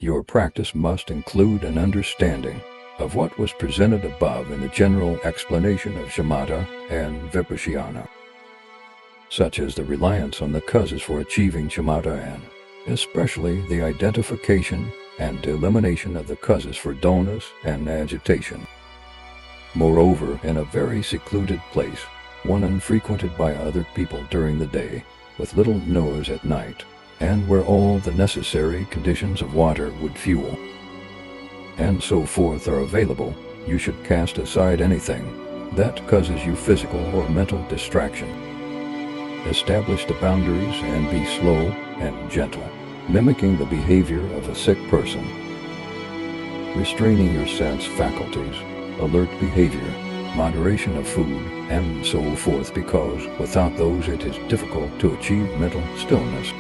Your practice must include an understanding of what was presented above in the general explanation of Shamatha and vipashyana, such as the reliance on the causes for achieving Shamatha and especially the identification and elimination of the causes for dullness and agitation. Moreover, in a very secluded place, one unfrequented by other people during the day, with little noise at night, and where all the necessary conditions of water, wood, fuel, and so forth are available, you should cast aside anything that causes you physical or mental distraction. Establish the boundaries and be slow and gentle, mimicking the behavior of a sick person. Restraining your sense faculties, alert behavior, moderation of food, and so forth, because without those it is difficult to achieve mental stillness.